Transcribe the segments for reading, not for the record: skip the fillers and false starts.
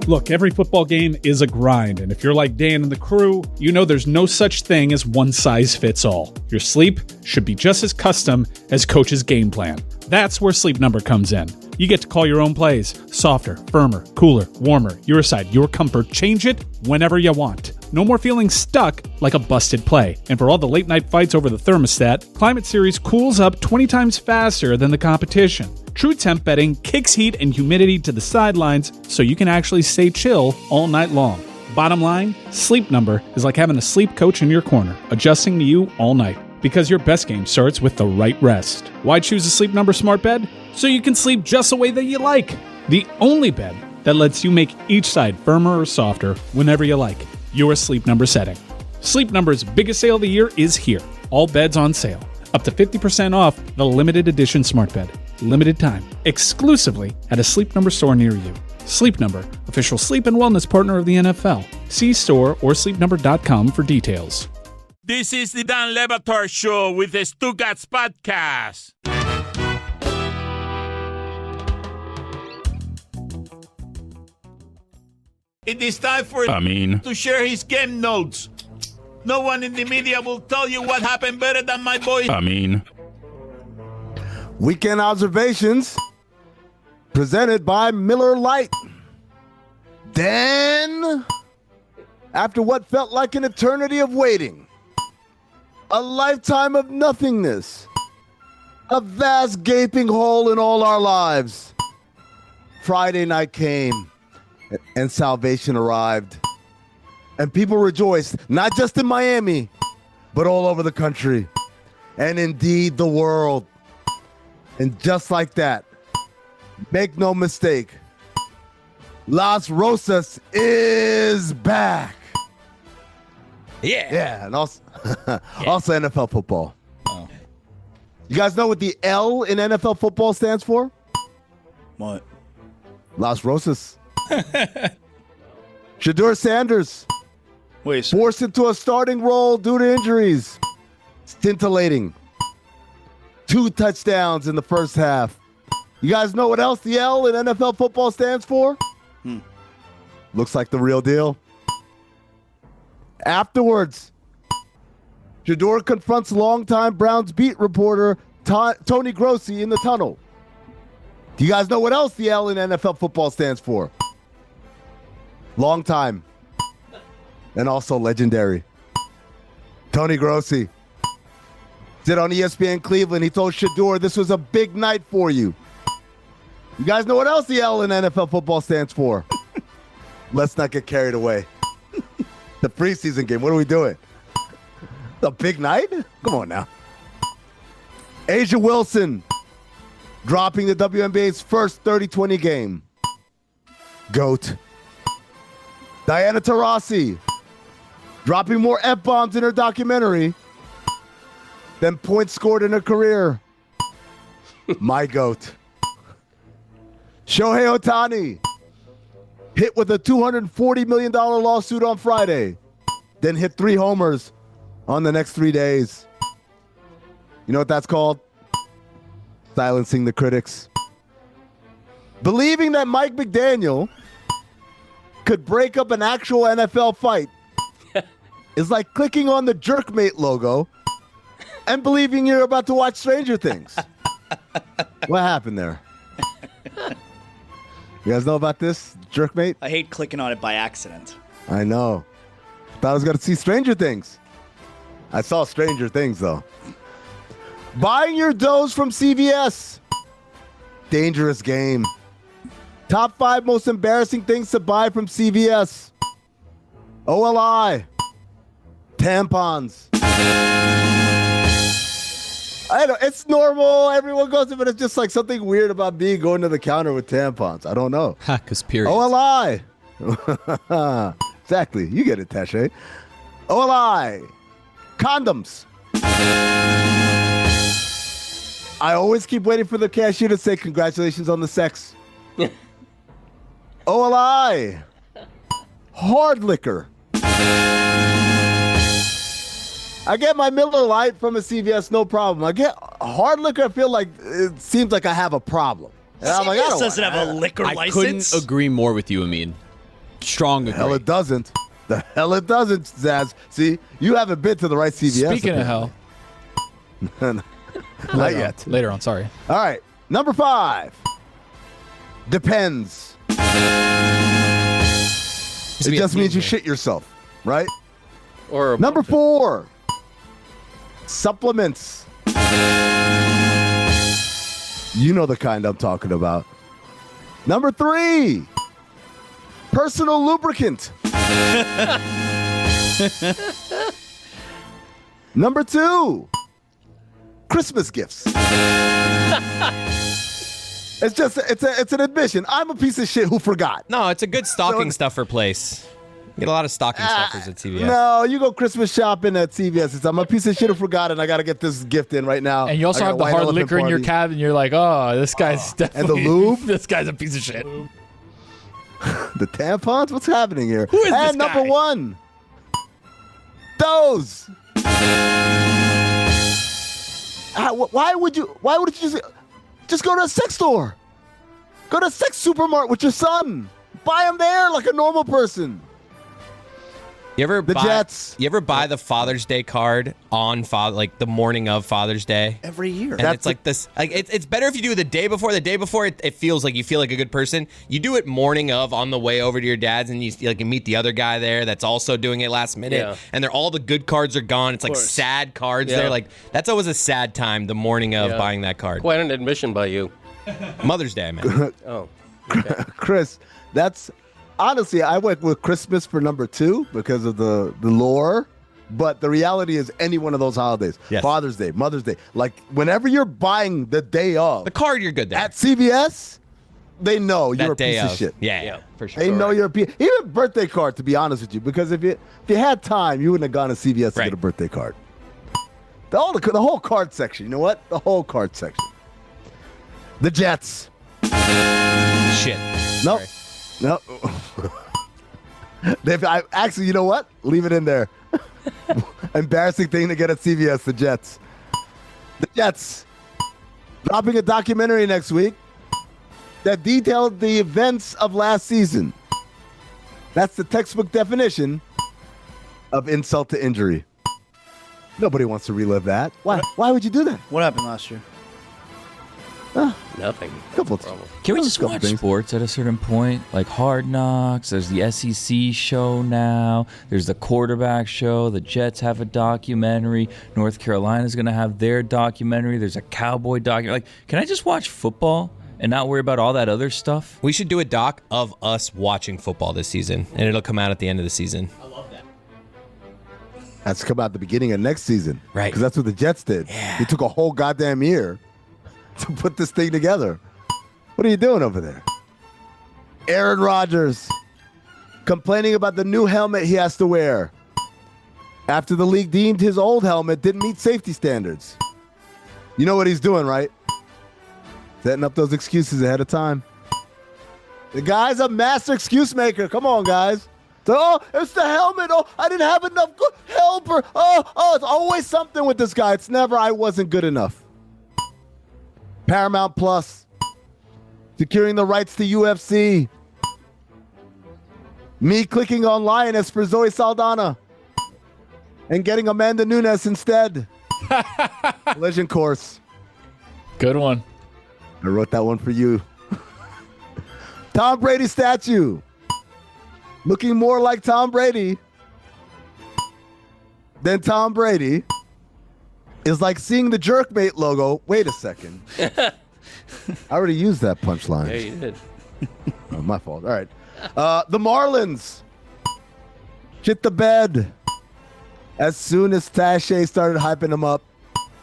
Look, every football game is a grind, and if you're like Dan and the crew, you know there's no such thing as one size fits all. Your sleep should be just as custom as Coach's game plan. That's where Sleep Number comes in. You get to call your own plays. Softer, firmer, cooler, warmer, your side, your comfort. Change it whenever you want. No more feeling stuck like a busted play. And for all the late night fights over the thermostat, Climate Series cools up 20 times faster than the competition. True temp bedding kicks heat and humidity to the sidelines so you can actually stay chill all night long. Bottom line, Sleep Number is like having a sleep coach in your corner, adjusting to you all night. Because your best game starts with the right rest. Why choose a Sleep Number smart bed? So you can sleep just the way that you like. The only bed that lets you make each side firmer or softer whenever you like. Your Sleep Number setting. Sleep Number's biggest sale of the year is here. All beds on sale. Up to 50% off the limited edition smart bed. Limited time. Exclusively at a Sleep Number store near you. Sleep Number, official sleep and wellness partner of the NFL. See store or sleepnumber.com for details. This is the Dan Batard Show with the Stugatz Podcast. It is time for Amin to share his game notes. No one in the media will tell you what happened better than my boy. Amin. Weekend observations presented by Miller Lite. Then, after what felt like an eternity of waiting, a lifetime of nothingness, a vast gaping hole in all our lives, Friday night came and salvation arrived. And people rejoiced, not just in Miami, but all over the country, and indeed the world. And just like that, make no mistake, Las Rosas is back. Yeah, and also, also NFL football. Oh. You guys know what the L in NFL football stands for? What? Las Rosas. Shedeur Sanders, Wait, forced into a starting role due to injuries. Scintillating. 2 touchdowns in the first half. You guys know what else the L in NFL football stands for? Looks like the real deal. Afterwards, Shedeur confronts longtime Browns beat reporter Tony Grossi in the tunnel. Do you guys know what else the L in NFL football stands for? Long time. And also legendary. Tony Grossi did on ESPN Cleveland. He told Shedeur this was a big night for you. You guys know what else the L in NFL football stands for? Let's not get carried away. The preseason game. What are we doing? The big night? Come on now. Asia Wilson dropping the WNBA's first 30-20 game. GOAT. Diana Taurasi dropping more F-bombs in her documentary than points scored in her career. My GOAT. Shohei Ohtani hit with a $240 million lawsuit on Friday, then hit 3 homers on the next 3 days. You know what that's called? Silencing the critics. Believing that Mike McDaniel could break up an actual NFL fight is like clicking on the Jerkmate logo and believing you're about to watch Stranger Things. What happened there? You guys know about this, Jerkmate? I hate clicking on it by accident. I know. Thought I was going to see Stranger Things. I saw Stranger Things, though. Buying your doughs from CVS. Dangerous game. Top 5 most embarrassing things to buy from CVS. OLI. Tampons. I know, it's normal. Everyone goes to it, but it's just like something weird about me going to the counter with tampons. I don't know. Because period. OLI. Exactly. You get it, Tashay. OLI. Condoms. I always keep waiting for the cashier to say congratulations on the sex. OLI. Hard liquor. I get my Miller Lite from a CVS, no problem. I get hard liquor, I feel like it seems like I have a problem. And I'm like, I don't doesn't want have a liquor I license. couldn't agree more with you, Amin. Strong agree. Hell, it doesn't. The hell it doesn't, Zaz. See, you haven't been to the right CVS. Speaking of hell. Not yet. Later on, sorry. All right. Number 5. Depends. It just means you shit yourself, right? Or Number 4. Supplements. You know the kind I'm talking about. Number 3. Personal lubricant. Number 2. Christmas gifts. It's an admission. I'm a piece of shit who forgot. No, it's a good stocking stuffer place. You get a lot of stocking stuffers at CVS. No, you go Christmas shopping at CVS. I'm a piece of shit who forgot, and I got to get this gift in right now. And you also have the hard liquor in your cabin. You're like, oh, this guy's definitely. And the lube? This guy's a piece of shit. The tampons? What's happening here? Who is this and number guy? 1. Those. Why would you just go to a sex store? Go to a sex supermarket with your son. Buy them there like a normal person. You ever The buy, Jets. You ever buy the Father's Day card on like the morning of Father's Day? Every year. And it's like this. Like it's better if you do it the day before. The day before, it feels like you feel like a good person. You do it morning of on the way over to your dad's, and you meet the other guy there that's also doing it last minute. Yeah. And all the good cards are gone. It's like course. sad cards Yeah. there. Like that's always a sad time. The morning of buying that card. Quite an admission by you. Mother's Day, man. Oh. Chris, that's honestly, I went with Christmas for number 2 because of the lore. But the reality is any one of those holidays, Yes. Father's Day, Mother's Day, like whenever you're buying the day of The card, you're good there. at CVS, they know that you're a day piece of. of shit. Yeah, for sure. They know you're a piece. Even birthday card, to be honest with you, because if you had time, you wouldn't have gone to CVS to Right. get a birthday card. The whole card section. You know what? The whole card section. The Jets. Shit. No. No. Actually, you know what? Leave it in there. Embarrassing thing to get at CVS, the Jets. The Jets. Dropping a documentary next week that detailed the events of last season. That's the textbook definition of insult to injury. Nobody wants to relive that. Why? Why would you do that? What happened last year? Nothing. Couple. Can we just couple watch things. sports at a certain point? Like Hard Knocks, there's the SEC show now, there's the quarterback show, the Jets have a documentary, North Carolina's going to have their documentary, there's a cowboy documentary. Like, can I just watch football and not worry about all that other stuff? We should do a doc of us watching football this season, and it'll come out at the end of the season. That's come out at the beginning of next season. Right. Because that's what the Jets did. Yeah. They took a whole goddamn year to put this thing together. What are you doing over there? Aaron Rodgers complaining about the new helmet he has to wear after the league deemed his old helmet didn't meet safety standards. You know what he's doing, right? Setting up those excuses ahead of time. The guy's a master excuse maker. Come on, guys. So, oh, it's the helmet. Oh, I didn't have enough good helper. Oh, it's always something with this guy. It's never I wasn't good enough. Paramount Plus, securing the rights to UFC. Me clicking on Lioness for Zoe Saldana and getting Amanda Nunes instead. Collision Course. Good one. I wrote that one for you. Tom Brady statue. Looking more like Tom Brady than Tom Brady is like seeing the Jerkmate logo. Wait a second. I already used that punchline. Yeah, you did. Oh, my fault. All right. The Marlins shit the bed. As soon as Taché started hyping him up,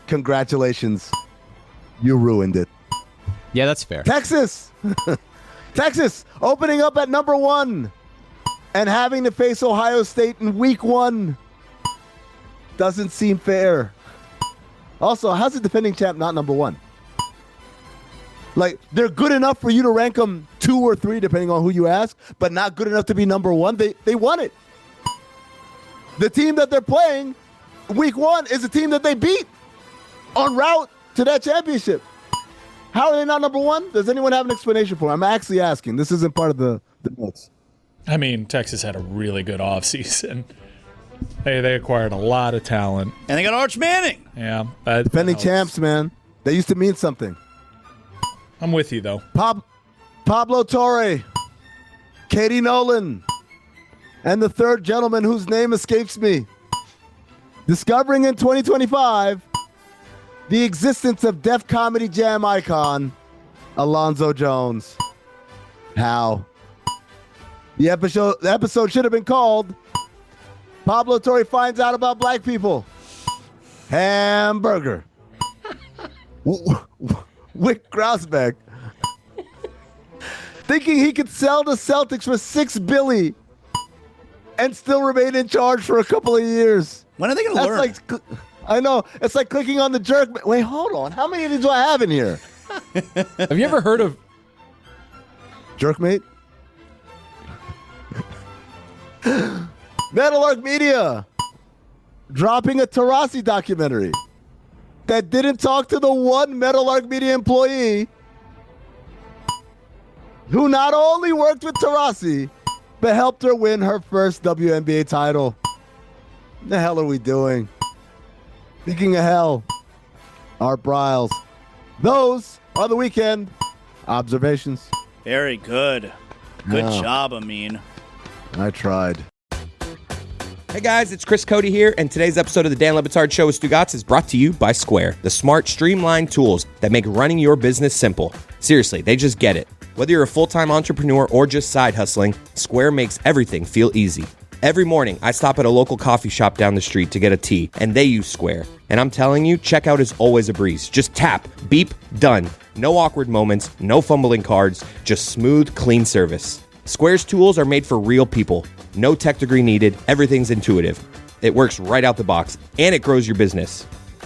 congratulations. You ruined it. Yeah, that's fair. Texas. Texas opening up at number 1 and having to face Ohio State in week 1 doesn't seem fair. Also, how's the defending champ not number 1? Like, they're good enough for you to rank them 2 or 3, depending on who you ask, but not good enough to be number 1. They won it. The team that they're playing week 1 is a team that they beat en route to that championship. How are they not number 1? Does anyone have an explanation for it? I'm actually asking. This isn't part of the notes. I mean, Texas had a really good offseason. They acquired a lot of talent. And they got Arch Manning. Yeah. Defending champs, man. They used to mean something. I'm with you, though. Pablo Torre, Katie Nolan, and the third gentleman whose name escapes me. Discovering in 2025 the existence of Def Comedy Jam icon, Alonzo Jones. How? The episode should have been called Pablo Torre Finds Out About Black People. Hamburger. Wick Grousbeck. Thinking he could sell the Celtics for $6 billion and still remain in charge for a couple of years. When are they going to learn? Like, I know. It's like clicking on the jerk. Wait, hold on. How many of these do I have in here? Have you ever heard of Jerkmate? Meadowlark Media dropping a Tarasi documentary that didn't talk to the one Meadowlark Media employee who not only worked with Tarasi, but helped her win her first WNBA title. What the hell are we doing? Speaking of hell, Art Briles. Those are the weekend observations. Very good. Good Yeah. job, Amin. I tried. Hey guys, it's Chris Cody here, and today's episode of the Dan Le Batard Show with Stugotz is brought to you by Square, the smart, streamlined tools that make running your business simple. Seriously, they just get it. Whether you're a full-time entrepreneur or just side hustling, Square makes everything feel easy. Every morning, I stop at a local coffee shop down the street to get a tea, and they use Square. And I'm telling you, checkout is always a breeze. Just tap, beep, done. No awkward moments, no fumbling cards, just smooth, clean service. Square's tools are made for real people. No tech degree needed, everything's intuitive. It works right out the box, and it grows your business.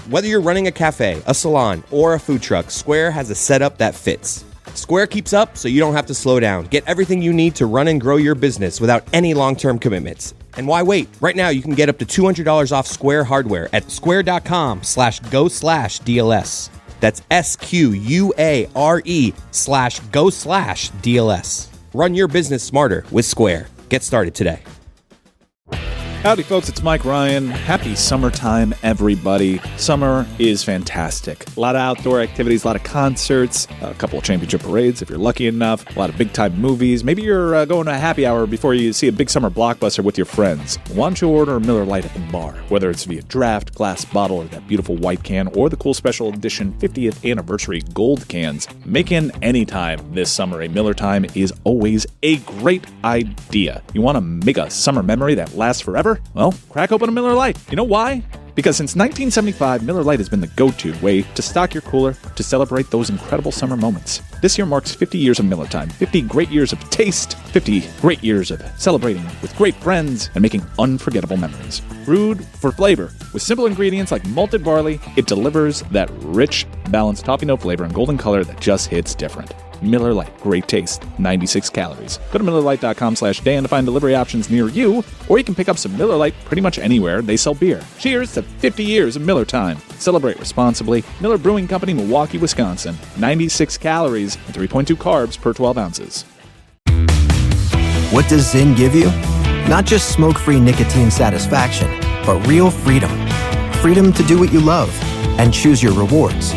Whether you're running a cafe, a salon, or a food truck, Square has a setup that fits. Square keeps up so you don't have to slow down. Get everything you need to run and grow your business without any long-term commitments. And why wait? Right now, you can get up to $200 off Square hardware at square.com/go/DLS. That's SQUARE/go/DLS. Run your business smarter with Square. Get started today. Howdy, folks. It's Mike Ryan. Happy summertime, everybody. Summer is fantastic. A lot of outdoor activities, a lot of concerts, a couple of championship parades if you're lucky enough, a lot of big-time movies. Maybe you're going to a happy hour before you see a big summer blockbuster with your friends. Why don't you order a Miller Lite at the bar? Whether it's via draft, glass bottle, or that beautiful white can, or the cool special edition 50th anniversary gold cans, making any time this summer a Miller time is always a great idea. You want to make a summer memory that lasts forever? Well, crack open a Miller Lite. You know why? Because since 1975, Miller Lite has been the go-to way to stock your cooler to celebrate those incredible summer moments. This year marks 50 years of Miller time, 50 great years of taste, 50 great years of celebrating with great friends and making unforgettable memories. Brewed for flavor, with simple ingredients like malted barley, it delivers that rich, balanced toffee note flavor and golden color that just hits different. Miller Lite, great taste, 96 calories. Go to MillerLite.com/Dan to find delivery options near you, or you can pick up some Miller Lite pretty much anywhere they sell beer. Cheers to 50 years of Miller time. Celebrate responsibly. Miller Brewing Company, Milwaukee, Wisconsin. 96 calories and 3.2 carbs per 12 ounces. What does Zyn give you? Not just smoke-free nicotine satisfaction, but real freedom. Freedom to do what you love and choose your rewards.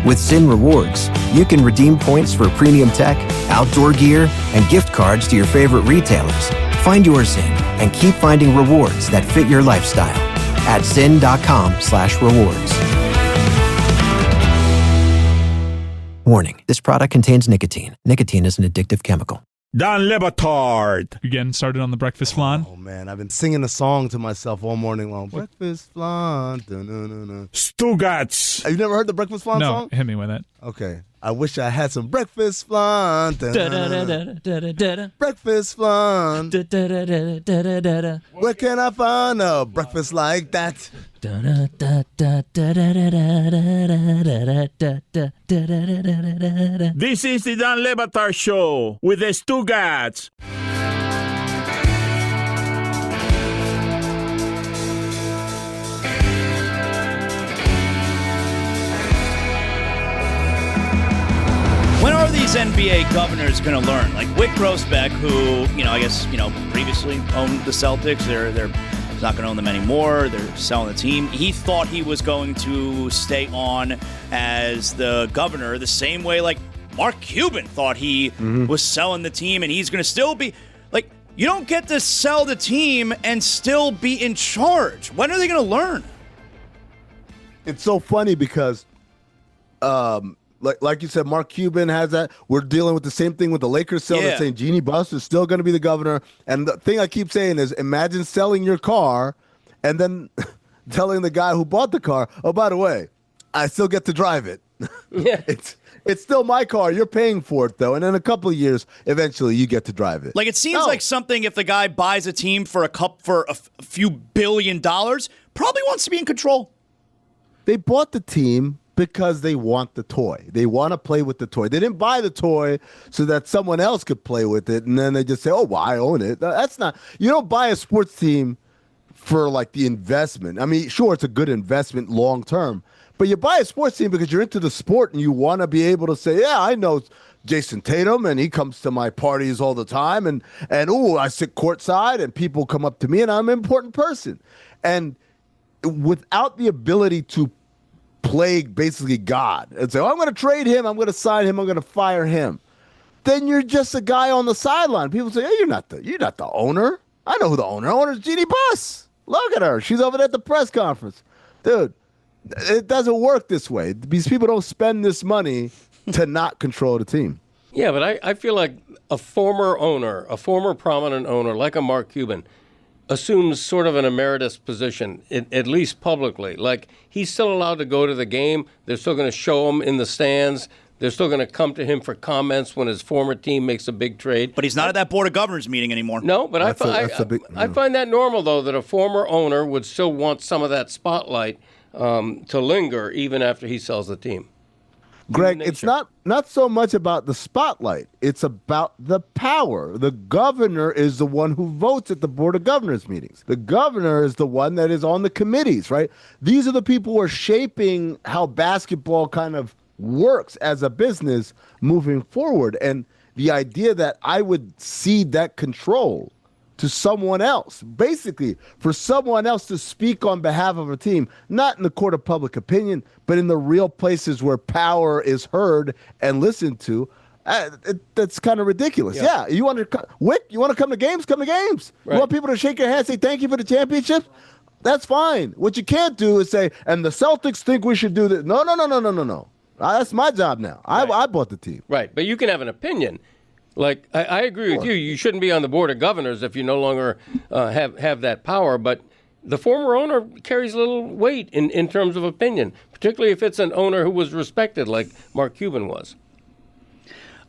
With Zyn Rewards, you can redeem points for premium tech, outdoor gear, and gift cards to your favorite retailers. Find your Zyn and keep finding rewards that fit your lifestyle at zyn.com/rewards. Warning, this product contains nicotine. Nicotine is an addictive chemical. Dan Le Batard. You getting started on the breakfast flan? Oh, man. I've been singing a song to myself all morning long. Breakfast flan. Dun-dun-dun-dun. Stugotz. Have you never heard the Breakfast Flan song? Hit me with it. Okay. I wish I had some breakfast flan. Dun-dun-dun-dun. Breakfast flan. Where can I find a breakfast like that? This is the Dan Le Batard Show with the Stugotz. When are these these NBA governors going to learn? Like Wick Grossbeck, who, I guess, previously owned the Celtics. They're not going to own them anymore. They're selling the team. He thought he was going to stay on as the governor the same way like Mark Cuban thought he was selling the team, and he's going to still be like, you don't get to sell the team and still be in charge. When are they going to learn? It's so funny because like you said, Mark Cuban has that. We're dealing with the same thing with the Lakers selling. They're saying Jeannie Buss is still going to be the governor. And the thing I keep saying is, imagine selling your car and then telling the guy who bought the car, oh, by the way, I still get to drive it. Yeah. It's still my car. You're paying for it, though. And in a couple of years, eventually, you get to drive it. Like, it seems like something if the guy buys a team for a few $1 billion, probably wants to be in control. They bought the team because they want the toy. They want to play with the toy. They didn't buy the toy so that someone else could play with it, and then they just say, oh, well, I own it. That's not – you don't buy a sports team for, like, the investment. I mean, sure, it's a good investment long term, but you buy a sports team because you're into the sport and you want to be able to say, yeah, I know Jason Tatum, and he comes to my parties all the time, and I sit courtside, and people come up to me, and I'm an important person. And without the ability to play basically God and say, oh, I'm going to trade him, I'm going to sign him, I'm going to fire him, then you're just a guy on the sideline. People say, hey, you're not the owner. I know who the owner is. The owner is Jeannie Buss. Look at her. She's over there at the press conference. Dude, it doesn't work this way. These people don't spend this money to not control the team. Yeah, but I feel like a former owner, a former prominent owner, like a Mark Cuban, assumes sort of an emeritus position, at least publicly. Like, he's still allowed to go to the game. They're still going to show him in the stands. They're still going to come to him for comments when his former team makes a big trade. But he's not at that Board of Governors meeting anymore. No, but I find that normal, though, that a former owner would still want some of that spotlight to linger even after he sells the team. Greg, it's not so much about the spotlight. It's about the power. The governor is the one who votes at the Board of Governors meetings. The governor is the one that is on the committees, right? These are the people who are shaping how basketball kind of works as a business moving forward. And the idea that I would cede that control to someone else, basically for someone else to speak on behalf of a team, not in the court of public opinion, but in the real places where power is heard and listened to, that's kind of ridiculous. Yeah, you want to, Wick, you want to come to games? Come to games. Right. You want people to shake your hand, say thank you for the championship? That's fine. What you can't do is say, and the Celtics think we should do this. No. That's my job now. Right. I bought the team. Right, but you can have an opinion. Like, I agree with you. You shouldn't be on the Board of Governors if you no longer have that power. But the former owner carries a little weight in terms of opinion, particularly if it's an owner who was respected like Mark Cuban was.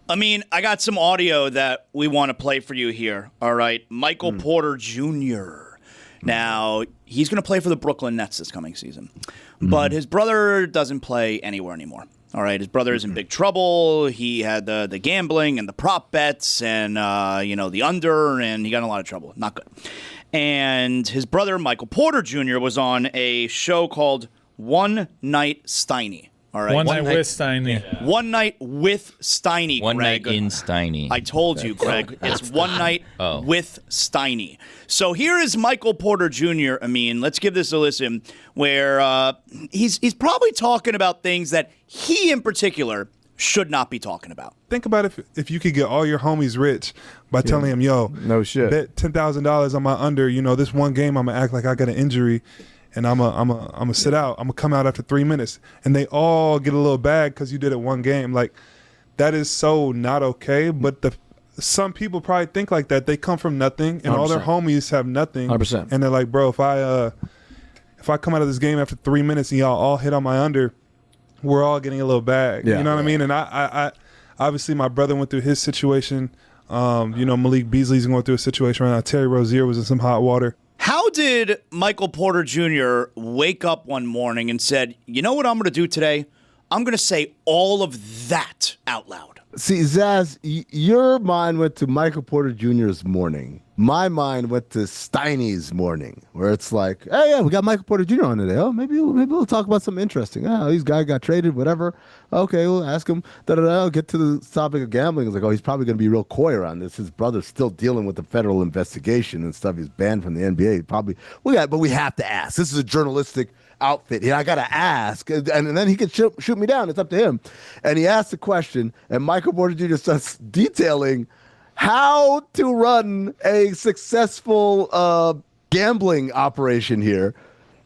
I mean, I got some audio that we want to play for you here. All right. Michael Porter Jr. Now, he's going to play for the Brooklyn Nets this coming season. But his brother doesn't play anywhere anymore. All right, his brother is in big trouble. He had the gambling and the prop bets and, the under, and he got in a lot of trouble. Not good. And his brother, Michael Porter Jr., was on a show called One Night Steiny. All right. One night with Steiny. Yeah. One Night with Steiny, One Greg. night in Steiny. I told you, Greg. It's One Night with Steiny. So here is Michael Porter Jr., Amin. Let's give this a listen, where he's probably talking about things that he in particular should not be talking about. Think about if you could get all your homies rich by telling them, yo, no shit, bet $10,000 on my under, this one game I'm going to act like I got an injury. And I'm a sit out. I'm gonna come out after 3 minutes, and they all get a little bag because you did it one game. Like, that is so not okay. But some people probably think like that. They come from nothing, and 100%. All their homies have nothing. 100%. And they're like, bro, if I come out of this game after 3 minutes and y'all all hit on my under, we're all getting a little bag. Yeah, you know what I mean? And I obviously my brother went through his situation. Malik Beasley's going through a situation right now. Terry Rozier was in some hot water. How did Michael Porter Jr. wake up one morning and said, you know what I'm going to do today? I'm going to say all of that out loud. See, Zaz, your mind went to Michael Porter Jr.'s morning. My mind went to Steiny's morning, where it's like, hey, yeah, we got Michael Porter Jr. on today. Oh, maybe we'll talk about something interesting. Oh, these guy got traded, whatever. Okay, we'll ask him. Get to the topic of gambling. It's like, oh, he's probably going to be real coy around this. His brother's still dealing with the federal investigation and stuff. He's banned from the NBA. But we have to ask. This is a journalistic outfit here. I got to ask. And then he could shoot me down. It's up to him. And he asked the question, and Michael Porter Jr. starts detailing how to run a successful gambling operation here.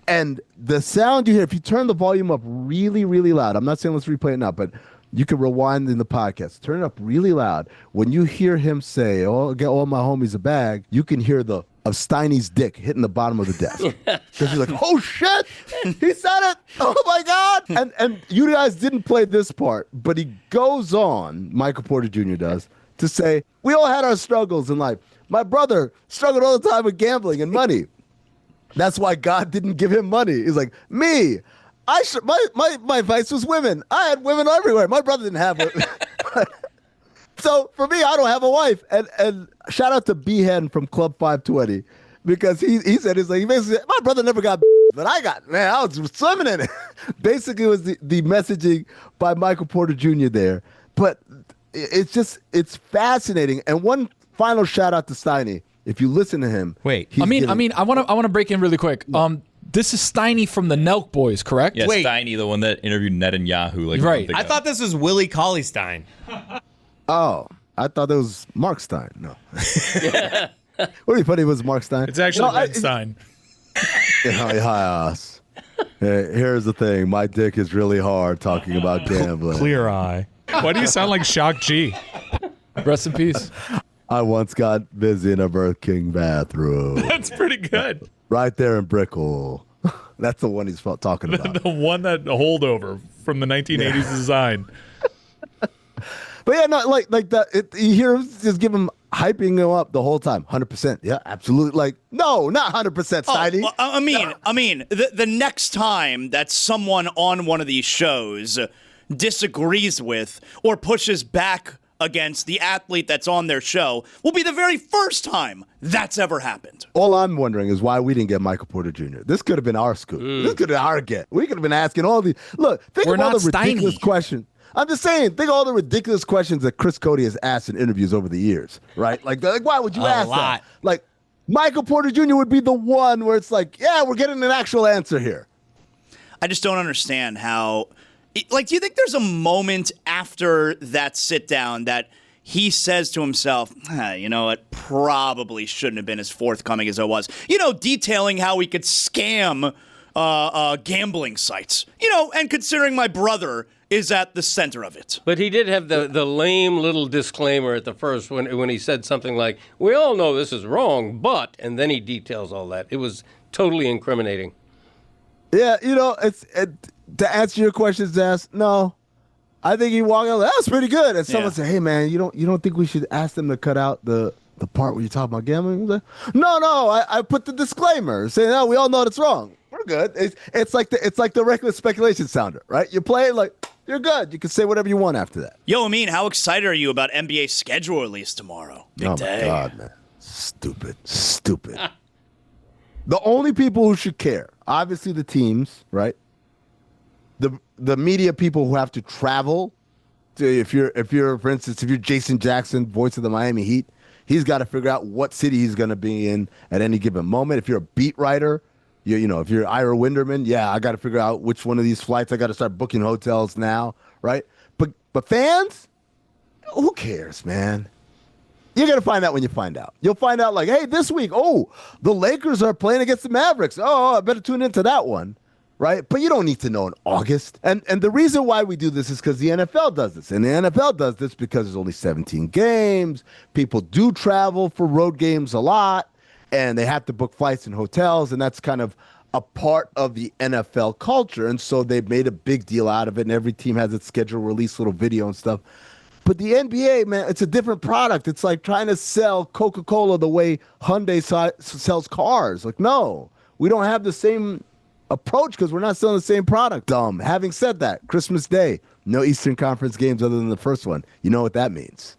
And the sound you hear, if you turn the volume up really, really loud, I'm not saying let's replay it now, but you can rewind in the podcast. Turn it up really loud. When you hear him say, oh, get all my homies a bag, you can hear of Steiny's dick hitting the bottom of the desk. Because he's like, oh, shit, he said it. Oh, my God. And you guys didn't play this part, but he goes on, Michael Porter Jr. does, to say, we all had our struggles in life. My brother struggled all the time with gambling and money. That's why God didn't give him money. He's like, me, my vice was women. I had women everywhere. My brother didn't have women. So for me, I don't have a wife. And shout out to B-Hen from Club 520, because he said, he basically said, my brother never got but I was swimming in it. Basically, it was the messaging by Michael Porter Jr. there. But it's fascinating. And one final shout out to Steiny. If you listen to him, I want to break in really quick. This is Steiny from the Nelk Boys, correct? Yeah, Steiny, the one that interviewed Netanyahu. Right. I thought this was Willie Cauley-Stein. Oh, I thought it was Mark Stein. No. What do you thought it was Mark Stein? It's actually Ben Stein. Yes. Here's the thing. My dick is really hard talking about gambling. Clear eye. Why do you sound like Shock G? Rest in peace. I once got busy in a Birth King bathroom. That's pretty good. Right there in Brickell. That's the one he's talking about. The one that holdover from the 1980s design. But yeah, no, like that. You hear him just give him hyping him up the whole time. 100%. Yeah, absolutely. Like, no, not 100%, Steiny. Well, I mean, the next time that someone on one of these shows disagrees with or pushes back against the athlete that's on their show will be the very first time that's ever happened. All I'm wondering is why we didn't get Michael Porter Jr. This could have been our scoop. This could have been our get. We could have been asking all these. Look, think of all the ridiculous questions. I'm just saying, think of all the ridiculous questions that Chris Cody has asked in interviews over the years, right? Like why would you ask that? Like, Michael Porter Jr. would be the one where it's like, yeah, we're getting an actual answer here. I just don't understand how. Like, do you think there's a moment after that sit down that he says to himself, you know, it probably shouldn't have been as forthcoming as it was? You know, detailing how he could scam gambling sites. You know, and considering my brother is at the center of it. But he did have the lame little disclaimer at the first when he said something like, we all know this is wrong, but, and then he details all that. It was totally incriminating. Yeah, you know, to answer your question, Zaz, no. I think he walked out, that's pretty good. And someone said, hey, man, you don't think we should ask them to cut out the part where you talk about gambling? He's like, no, I put the disclaimer saying, no, we all know it's wrong. We're good. It's like the regular speculation sounder, right? You play it like, you're good. You can say whatever you want after that. Yo, Amin, how excited are you about NBA schedule release tomorrow? Big day. My God, man. Stupid. The only people who should care, obviously the teams, right? The media people who have to travel to, if you're for instance, if you're Jason Jackson, voice of the Miami Heat, he's got to figure out what city he's going to be in at any given moment. If you're a beat writer, you know, if you're Ira Winderman, I got to figure out which one of these flights I got to start booking hotels now, right? But fans, who cares, man? You're going to find out when you find out. You'll find out like, hey, this week, the Lakers are playing against the Mavericks. Oh, I better tune into that one. Right? But you don't need to know in August. And the reason why we do this is because the NFL does this. And the NFL does this because there's only 17 games. People do travel for road games a lot. And they have to book flights and hotels. And that's kind of a part of the NFL culture. And so they've made a big deal out of it. And every team has its schedule release, little video and stuff. But the NBA, man, it's a different product. It's like trying to sell Coca-Cola the way Hyundai sells cars. Like, no, we don't have the same approach because we're not selling the same product. Having said that, Christmas Day, no Eastern Conference games other than the first one. You know what that means?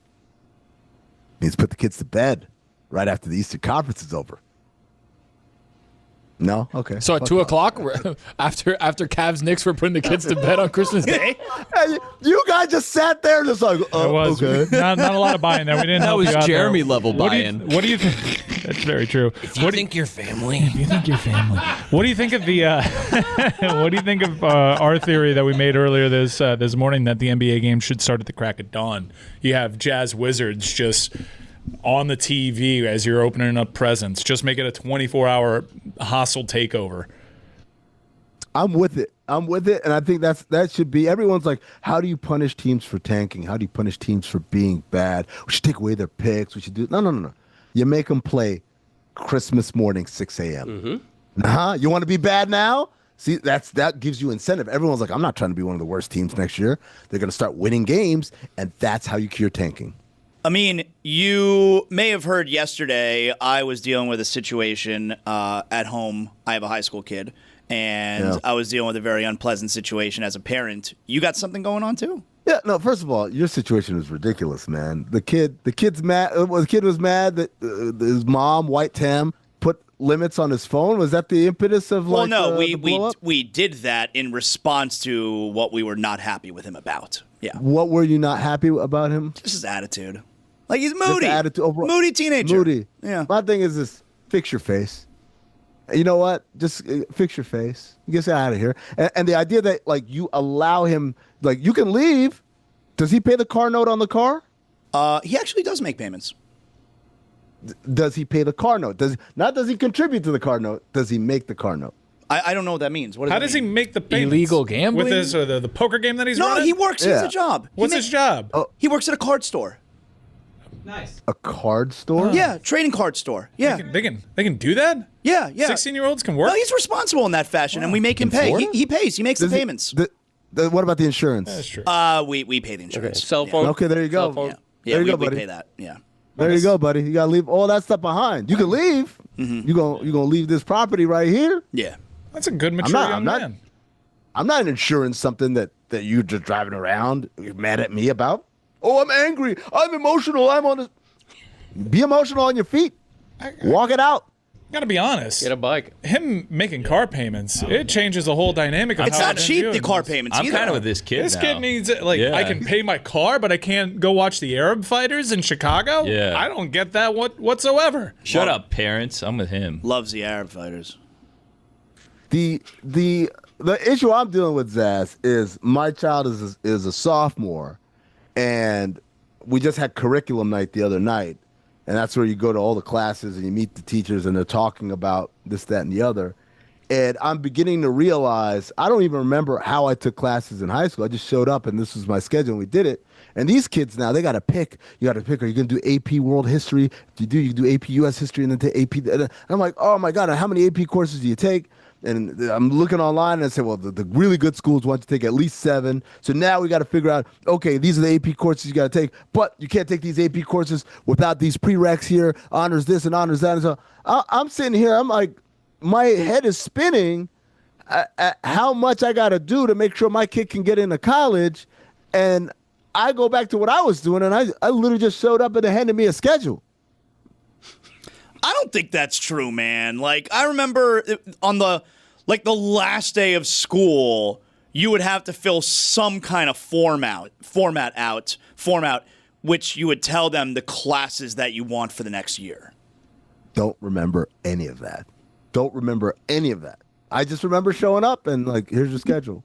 It means put the kids to bed right after the Eastern Conference is over. No? Okay. So at 2 o'clock, after Cavs Knicks, we're putting the kids to bed on Christmas Day? You guys just sat there just like, okay. Not a lot of buy-in there. We didn't That help was you out Jeremy there. level buy-in. What do you think? That's very true. If you think your family. What do you think of the? What do you think of our theory that we made earlier this morning that the NBA game should start at the crack of dawn? You have Jazz Wizards just on the TV as you're opening up presents. Just make it a 24-hour hostile takeover. I'm with it, and I think that should be. Everyone's like, how do you punish teams for tanking? How do you punish teams for being bad? We should take away their picks. We should do no. You make them play Christmas morning, 6 a.m. You want to be bad now? See, that gives you incentive. Everyone's like, I'm not trying to be one of the worst teams next year. They're going to start winning games, and that's how you cure tanking. I mean, you may have heard yesterday I was dealing with a situation at home. I have a high school kid, and I was dealing with a very unpleasant situation as a parent. You got something going on too? Yeah, no, first of all, your situation is ridiculous, man. The kid's mad. The kid was mad that his mom, White Tam, put limits on his phone. Was that the impetus of Well, no, we did that in response to what we were not happy with him about. Yeah. What were you not happy about him? Just his attitude. Like, he's moody. Attitude overall. Moody teenager. Moody. Yeah. My thing is this: fix your face. You know what? Just fix your face. Get out of here. And the idea that like you allow him, like you can leave. Does he pay the car note on the car? He actually does make payments. Does he pay the car note? Does he contribute to the car note? Does he make the car note? I don't know what that means. How does he make the payments? Illegal gambling? With his the poker game that he's running? No, he works. He has a job. What's his job? He works at a card store. Nice. A card store? Yeah, trading card store. Yeah. They can do that? Yeah. 16-year-olds can work? No, he's responsible in that fashion, and we make him pay. He pays. He makes the payments. What about the insurance? That's true. We pay the insurance. Okay. Cell phone. Okay, there you go. Yeah, there you go, we buddy. pay that. Yeah. There you go, buddy. You gotta leave all that stuff behind. You can leave. You gonna leave this property right here? Yeah. That's a good, mature young man. I'm not insuring something that you're just driving around. You're mad at me about. Oh, I'm angry. I'm emotional. I'm on this. Be emotional on your feet. Walk it out. Gotta be honest. Get a bike. Him making car payments, it changes the whole dynamic of It's how not cheap, the car payments I'm either. kind of with this kid This now. kid needs, like, Yeah. I can pay my car, but I can't go watch the Arab fighters in Chicago? Yeah. I don't get that whatsoever. Shut up, parents. I'm with him. Loves the Arab fighters. The issue I'm dealing with, Zaz, is my child is a sophomore, and we just had curriculum night the other night. And that's where you go to all the classes and you meet the teachers and they're talking about this, that, and the other. And I'm beginning to realize I don't even remember how I took classes in high school. I just showed up and this was my schedule and we did it. And these kids now, they got to pick. You got to pick. Are you going to do AP World History? If you can do AP US History and then take AP. And I'm like, oh my God, how many AP courses do you take? And I'm looking online and I say, well, the really good schools want you to take at least 7. So now we got to figure out, okay, these are the AP courses you got to take, but you can't take these AP courses without these prereqs here, honors this and honors that. And so I'm sitting here, I'm like, my head is spinning at how much I got to do to make sure my kid can get into college. And I go back to what I was doing, and I literally just showed up and they handed me a schedule. I don't think that's true, man. Like, I remember on the last day of school, you would have to fill some kind of form out, which you would tell them the classes that you want for the next year. Don't remember any of that. I just remember showing up and like, here's your schedule.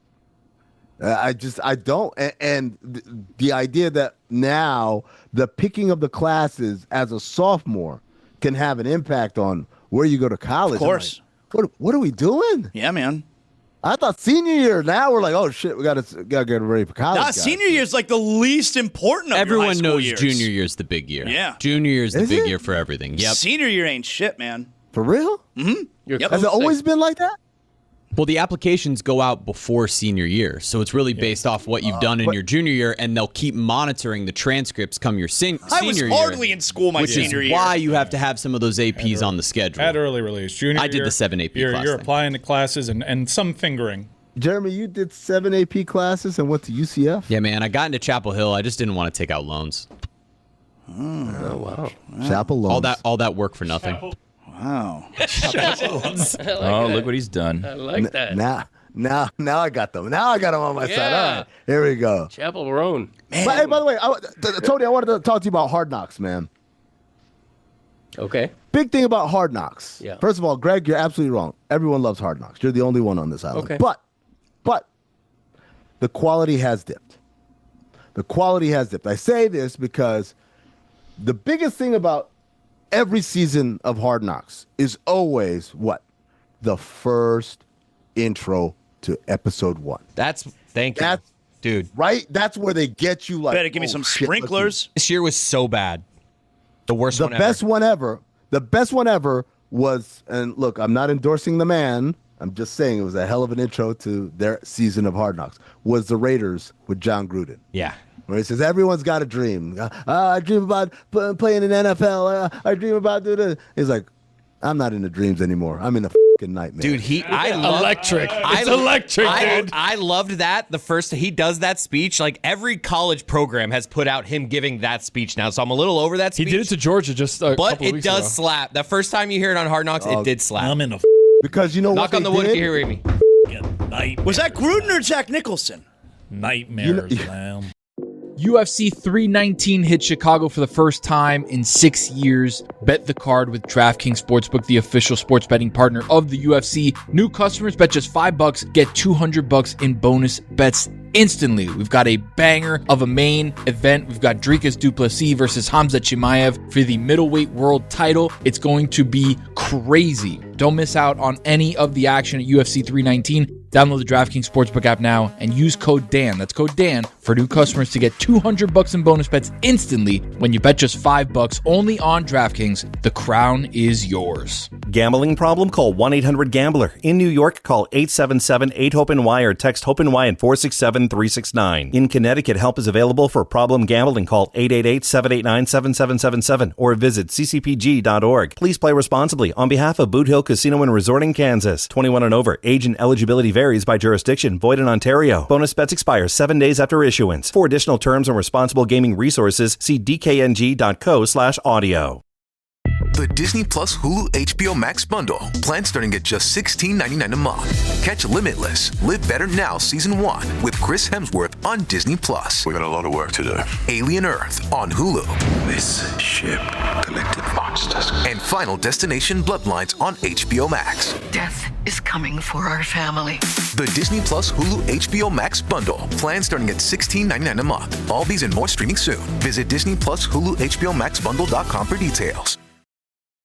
I don't. And the idea that now the picking of the classes as a sophomore can have an impact on where you go to college. Of course. Like, what are we doing? Yeah, man. I thought senior year. Now we're like, oh shit, we gotta get ready for college. Nah, senior year is like the least important of your high Everyone school knows years. junior year's the big year. Yeah. Junior year's the Is big it? year for everything. Yep. Senior year ain't shit, man. For real? Yep. Has it always been like that? Well, the applications go out before senior year, so it's really based off what you've done in your junior year, and they'll keep monitoring the transcripts come your senior year. I was hardly in school my senior year. Which is why you have to have some of those APs on the schedule. At early release. Junior I did year, the 7 AP you're, class You're thing. applying to classes and some fingering. Jeremy, you did 7 AP classes and went to UCF? Yeah, man, I got into Chapel Hill. I just didn't want to take out loans. Oh, wow. Chapel loans. All that work for nothing. Wow. Oh, look what he's done. I like that. Now I got them. Now I got them on my side. Yeah. All right, here we go. Chapel Roan. But hey, by the way, Tony, I wanted to talk to you about Hard Knocks, man. Okay. Big thing about Hard Knocks. Yeah. First of all, Greg, you're absolutely wrong. Everyone loves Hard Knocks. You're the only one on this island. Okay. But the quality has dipped. The quality has dipped. I say this because the biggest thing about every season of Hard Knocks is always what? The first intro to episode 1. Thank you. Dude. Right? That's where they get you like. Better give me some sprinklers. This year was so bad. The worst one ever. The best one ever was, and look, I'm not endorsing the man. I'm just saying it was a hell of an intro to their season of Hard Knocks. Was the Raiders with John Gruden. Yeah. Where he says, everyone's got a dream. I dream about playing in NFL. I dream about doing this. He's like, I'm not into dreams anymore. I'm in the fucking nightmare. Dude, Electric. It's electric, dude. I loved that. The first he does that speech, like every college program has put out him giving that speech now. So I'm a little over that speech. He did it to Georgia just a but couple it weeks does ago. slap. The first time you hear it on Hard Knocks, it did slap. I'm in a because you know Knock what on the wood if you hear me. nightmare. Was that Gruden or Jack Nicholson? Nightmares, man. UFC 319 hit Chicago for the first time in 6 years. Bet the card with DraftKings Sportsbook, the official sports betting partner of the UFC. New customers bet just $5, get $200 in bonus bets instantly. We've got a banger of a main event. We've got Dricus du Plessis versus Hamza Chimaev for the middleweight world title. It's going to be crazy. Don't miss out on any of the action at UFC 319. Download the DraftKings Sportsbook app now and use code Dan. That's code Dan for new customers to get $200 in bonus bets instantly when you bet just $5 only on DraftKings. The crown is yours. Gambling problem? Call 1-800-GAMBLER. In New York, call 877-8-HOPE-NY or text HOPE-NY at 467-369. In Connecticut, help is available for problem gambling. Call 888-789-7777 or visit ccpg.org. Please play responsibly on behalf of Boot Hill Casino and Resort in Kansas. 21 and over. Age and eligibility varies by jurisdiction. Void in Ontario. Bonus bets expire 7 days after issuance. For additional terms and responsible gaming resources, see dkng.co/audio. The Disney Plus Hulu HBO Max bundle. Plan starting at just $16.99 a month. Catch Limitless, Live Better Now Season 1 with Chris Hemsworth on Disney Plus. We got a lot of work to do. Alien Earth on Hulu. This ship collected monsters. And Final Destination Bloodlines on HBO Max. Death is coming for our family. The Disney Plus Hulu HBO Max bundle. Plan starting at $16.99 a month. All these and more streaming soon. Visit Disney Plus Hulu HBO Max bundle.com for details.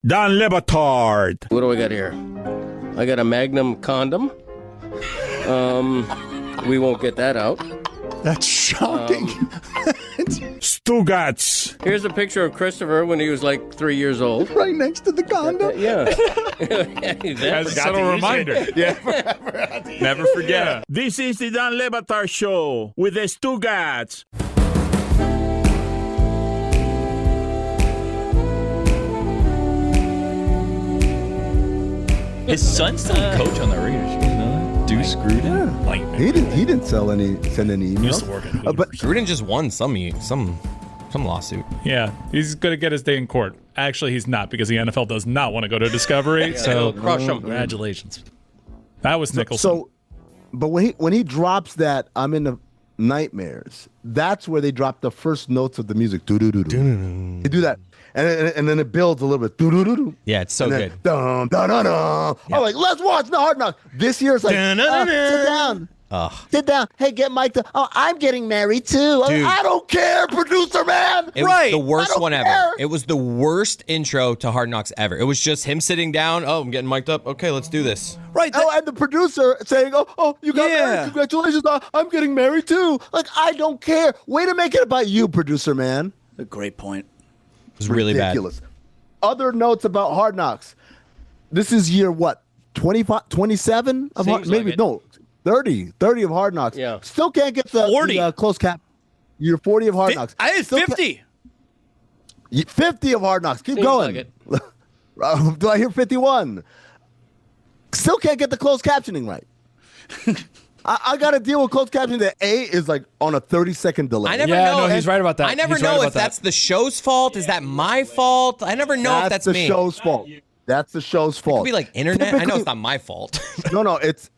Don Le Batard. What do I got here? I got a Magnum condom. We won't get that out. That's shocking. Stugatz. Here's a picture of Christopher when he was like 3 years old. Right next to the condom. Yeah. As a subtle reminder. Never forget. This is the Don Le Batard Show with the Stugatz. His son's still a coach on the Raiders. You guys know that? Deuce Gruden. He didn't send any emails. Used to work at but Gruden just won some lawsuit. Yeah, he's going to get his day in court. Actually, he's not because the NFL does not want to go to discovery. So crush him. Congratulations. That was Nicholson. But when he drops that, I'm in the nightmares. That's where they drop the first notes of the music. Do do do do. They do that, and then it builds a little bit. Do do do do. Yeah, it's so good. Dun dun dun dun. I'm like, let's watch the Hard Knocks. This year it's like, sit down. Sit down. Hey, get mic'd up. Oh, I'm getting married too. Dude. I don't care, producer man. It was the worst one ever. It was the worst intro to Hard Knocks ever. It was just him sitting down. Oh, I'm getting mic'd up. Okay, let's do this. Right. Oh, and the producer saying, oh, you got married. Congratulations. I'm getting married too. Like, I don't care. Way to make it about you, producer man. A great point. It was really ridiculous. Other notes about Hard Knocks. This is year what? 25, 27 of Seems maybe like it. no 30 of Hard Knocks. Yeah. Still can't get the 40. Close cap. You're 40 of Hard Knocks. I had Still 50. 50 of Hard Knocks. Keep Seems going. like it. Do I hear 51? Still can't get the closed captioning right. I got to deal with closed captioning that A is like on a 30-second delay. I never Yeah, know. no, he's right about that. I never He's right know about if that. that's the show's fault. Is that my fault? I never know if that's the me. show's fault. That's the show's It fault. could be like internet. I know Typically- it's not my fault. No, it's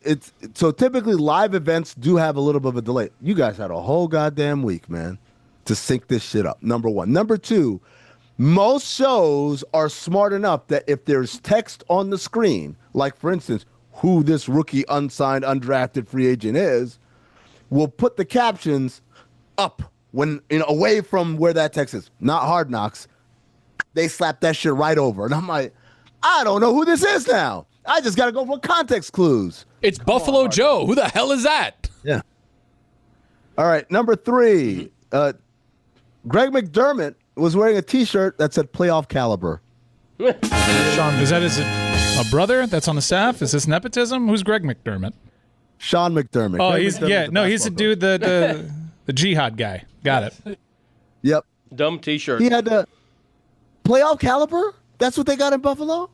so typically live events do have a little bit of a delay. You guys had a whole goddamn week, man, to sync this shit up. Number one. Number two, most shows are smart enough that if there's text on the screen, like for instance, who this rookie unsigned undrafted free agent is, will put the captions up when away from where that text is. Not Hard Knocks. They slap that shit right over. And I'm like, I don't know who this is now. I just got to go for context clues. It's Buffalo Joe. Who the hell is that? Yeah. All right. Number three, Greg McDermott was wearing a T-shirt that said playoff caliber. Is that a brother that's on the staff? Is this nepotism? Who's Greg McDermott? Sean McDermott. Oh, Greg he's McDermott's he's the basketball dude the jihad guy. Got it. coach. Yep. Dumb T-shirt. He had the playoff caliber. That's what they got in Buffalo.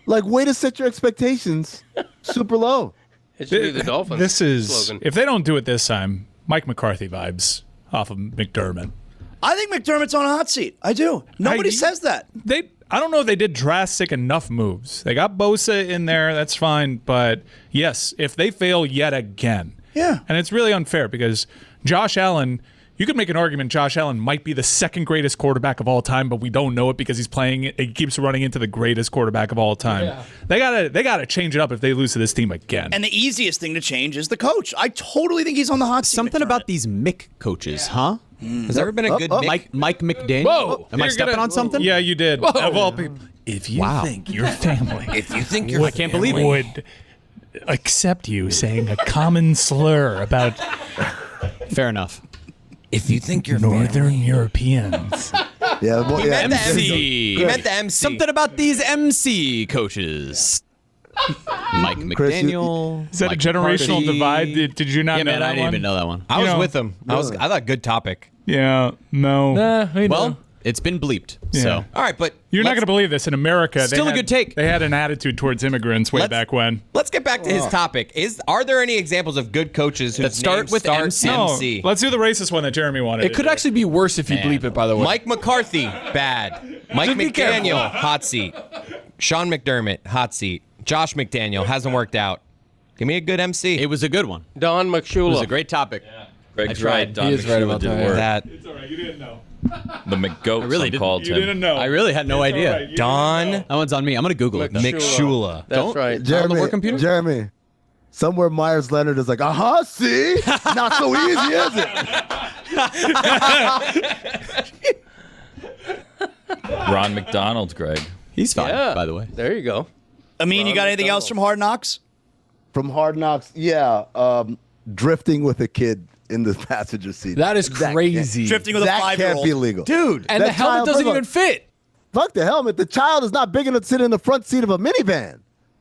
Like, way to set your expectations super low. It should be the Dolphins. This is slogan. if they don't do it this time, Mike McCarthy vibes off of McDermott. I think McDermott's on a hot seat. I do. Nobody says that. I don't know if they did drastic enough moves. They got Bosa in there, that's fine. But yes, if they fail yet again, and it's really unfair because Josh Allen, you could make an argument Josh Allen might be the second greatest quarterback of all time, but we don't know it because he keeps running into the greatest quarterback of all time. Yeah. They gotta change it up if they lose to this team again. And the easiest thing to change is the coach. I totally think he's on the hot seat. Something about these Mick coaches, huh? Has there ever been a good Mick? Mike McDaniel? Whoa! Am I stepping on something? Yeah, you did. Whoa. Of all people, if you Wow. think your family, I can't believe it. would accept you saying a common slur about Fair enough. If you think you're Northern Europeans. Yeah, well, He meant the MC. He meant the MC. Something about these MC coaches. Mike McDaniel. Is that a Mike generational McCarthy. divide? Did you not Yeah, know man, that I didn't one? even know that one. I was know, with him. I thought good topic. Yeah, no. Well, it's been bleeped. Yeah. So All right, but You're not going to believe this. In America, Still a good take. They had an attitude towards immigrants way back when. let's get back to his topic. Are there any examples of good coaches who That start with MC? MC? Let's do the racist one that Jeremy wanted. It could actually be worse if you bleep it, by the way. Mike McCarthy, bad. Mike Just be careful. McDaniel, hot seat. Sean McDermott, hot seat. Josh McDaniel, hasn't worked out. Give me a good MC. it was a good one. Don It McShula. was a great topic. Greg's I tried. right. Don He is right McShula about did that. work. that It's all right. You didn't know. The McGoat, I really some called You him. didn't know. I really had no It's all idea. right. You didn't Don know. That one's on me. I'm gonna Google it. Though. McShula. That's right. Jeremy, work computer? Jeremy, somewhere Myers Leonard is like, see? Not so easy, is it? Ron McDonald, Greg. He's fine, Yeah. by the way. There you go. I mean, you got anything else from Hard Knocks? From Hard Knocks, drifting with a kid in the passenger seat. That is can't- crazy. Drifting with a That 5-year-old. can't be legal. dude. And the That helmet child- doesn't look, even fit. Fuck the helmet. The child is not big enough to sit in the front seat of a minivan,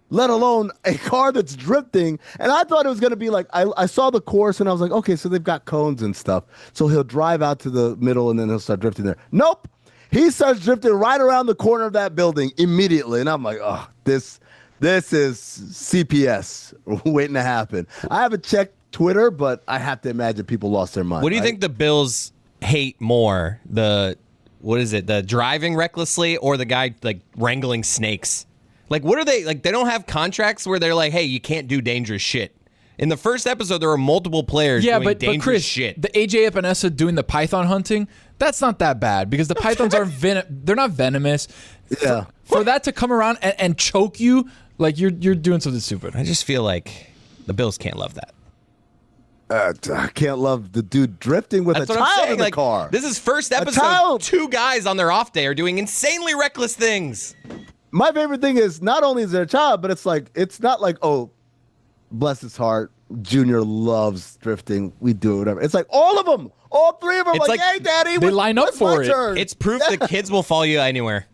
let alone a car that's drifting. And I thought it was going to be like, I saw the course and I was like, okay, so they've got cones and stuff. So he'll drive out to the middle and then he'll start drifting there. Nope. He starts drifting right around the corner of that building immediately. And I'm like, oh, this is CPS waiting to happen. I haven't checked Twitter, but I have to imagine people lost their mind. What do you right? think the Bills hate more? The driving recklessly or the guy like wrangling snakes? Like, what are they like? They don't have contracts where they're like, hey, you can't do dangerous shit. In the first episode, there were multiple players doing But dangerous Chris, shit. the AJ Epinesa doing the python hunting, that's not that bad because the pythons aren't they're not venomous. Yeah. For that to come around and choke you, like you're doing something stupid. I just feel like the Bills can't love that. I can't love the dude drifting with That's a what I'm child saying. in the Like, car. this is first episode. child. Two guys on their off day are doing insanely reckless things. My favorite thing is not only is there a child, but it's not like, oh, bless his heart, Junior loves drifting. We do it, whatever. It's like all of them, all three of them. It's Like, like hey, Daddy, they line up what's for my it. turn? It's proof that kids will follow you anywhere.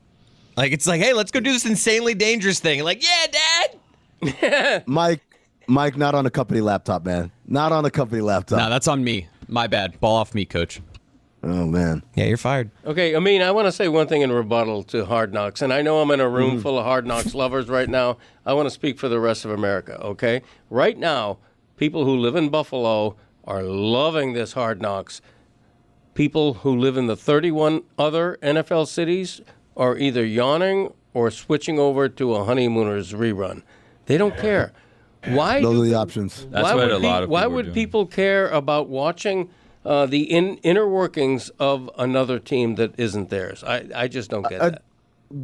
Like, it's like, hey, let's go do this insanely dangerous thing. Like, yeah, Dad. Mike, not on a company laptop, man. Not on a company laptop. No, that's on me. My bad. Ball off me, coach. Oh, man. Yeah, you're fired. Okay, Amin, I want to say one thing in rebuttal to Hard Knocks, and I know I'm in a room full of Hard Knocks lovers right now. I want to speak for the rest of America, okay? Right now, people who live in Buffalo are loving this Hard Knocks. People who live in the 31 other NFL cities are either yawning or switching over to a Honeymooners rerun. They don't care. Why? Those are the options. That's what a lot of people Why are would doing. people care about watching the inner workings of another team that isn't theirs? I just don't get that.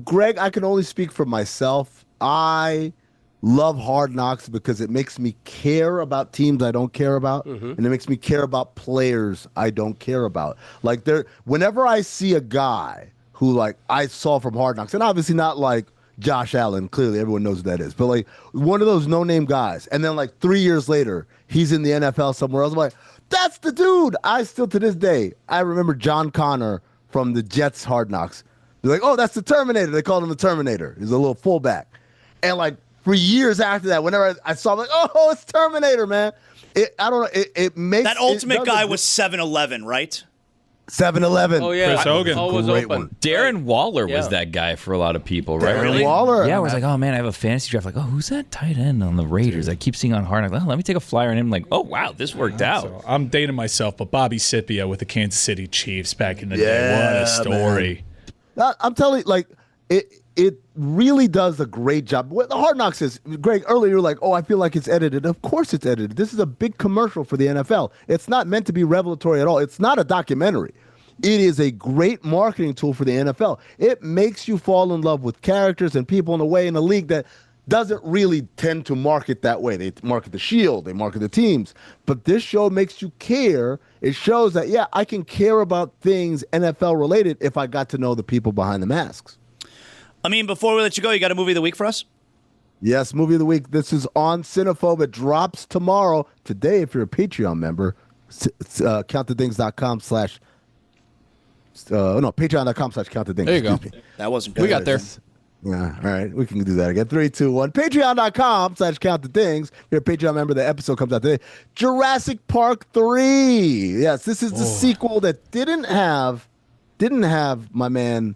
Greg, I can only speak for myself. I love Hard Knocks because it makes me care about teams I don't care about, and it makes me care about players I don't care about. Like whenever I see a guy who like I saw from Hard Knocks, and obviously not like Josh Allen, clearly everyone knows who that is, but like one of those no-name guys, and then like 3 years later, he's in the NFL somewhere else. I'm like, that's the dude. I still, to this day, I remember John Connor from the Jets Hard Knocks. They're like, oh, that's the Terminator. They called him the Terminator. He's a little fullback. And like for years after that, whenever I saw him, like, oh, it's Terminator, man. I don't know. It makes that ultimate guy was 7-Eleven, right? 7-Eleven. Oh, yeah. Chris Hogan. Always Great open. one. Darren Waller was Yeah. that guy for a lot of people, right? Darren Waller. Yeah, I was like, oh man, I have a fantasy draft. Like, oh, who's that tight end on the Raiders? I keep seeing on Hard Knocks. Oh, let me take a flyer on him. Like, oh wow, this worked out. So I'm dating myself, but Bobby Scipio with the Kansas City Chiefs back in the day. Yeah, What a story. I'm telling you, like, it really does a great job. What the Hard Knocks is, Greg, earlier you were like, oh, I feel like it's edited. Of course it's edited. This is a big commercial for the NFL. It's not meant to be revelatory at all. It's not a documentary. It is a great marketing tool for the NFL. It makes you fall in love with characters and people in a way in a league that doesn't really tend to market that way. They market the Shield, they market the teams. But this show makes you care. It shows that, yeah, I can care about things NFL related if I got to know the people behind the masks. I mean, before we let you go, you got a movie of the week for us? Yes, movie of the week. This is on Cinephobe. It drops tomorrow. Today, if you're a Patreon member, countthethings.com/ patreon.com/countthethings. There you go. That wasn't good. We got there. Yeah, all right. We can do that again. 3, 2, 1. Patreon.com/countthethings. If you're a Patreon member, the episode comes out today. Jurassic Park 3. Yes, this is the sequel that didn't have my man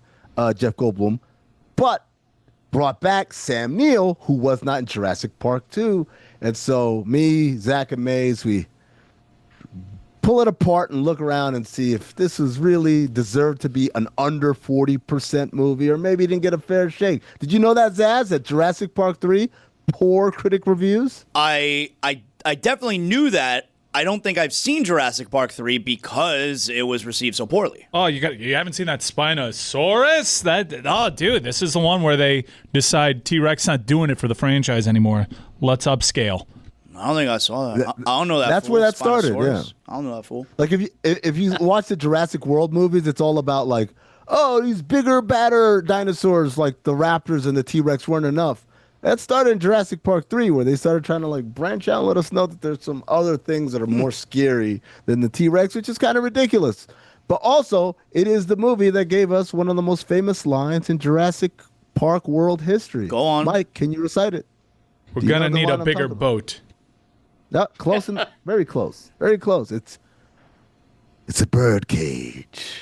Jeff Goldblum, but brought back Sam Neill, who was not in Jurassic Park 2. And so me, Zach, and Maze, we pull it apart and look around and see if this was really deserved to be an under 40% movie, or maybe it didn't get a fair shake. Did you know that, Zaz, that Jurassic Park 3, poor critic reviews? I definitely knew that. I don't think I've seen Jurassic Park 3 because it was received so poorly. Oh, you haven't seen that Spinosaurus? Dude, this is the one where they decide T-Rex not doing it for the franchise anymore. Let's upscale. I don't think I saw that. I don't know that. That's fool, where that started. Yeah, Spinosaurus. I don't know that fool. like if you watch the Jurassic World movies, it's all about like, oh, these bigger, badder dinosaurs like the raptors and the T-Rex weren't enough. That started in Jurassic Park 3, where they started trying to like branch out and let us know that there's some other things that are more scary than the T-Rex, which is kind of ridiculous. But also, it is the movie that gave us one of the most famous lines in Jurassic Park world history. Go on. Mike, can you recite it? We're Do you going to know the need line a I'm bigger talking about? boat. No, close and very close. Very close. It's a bird cage.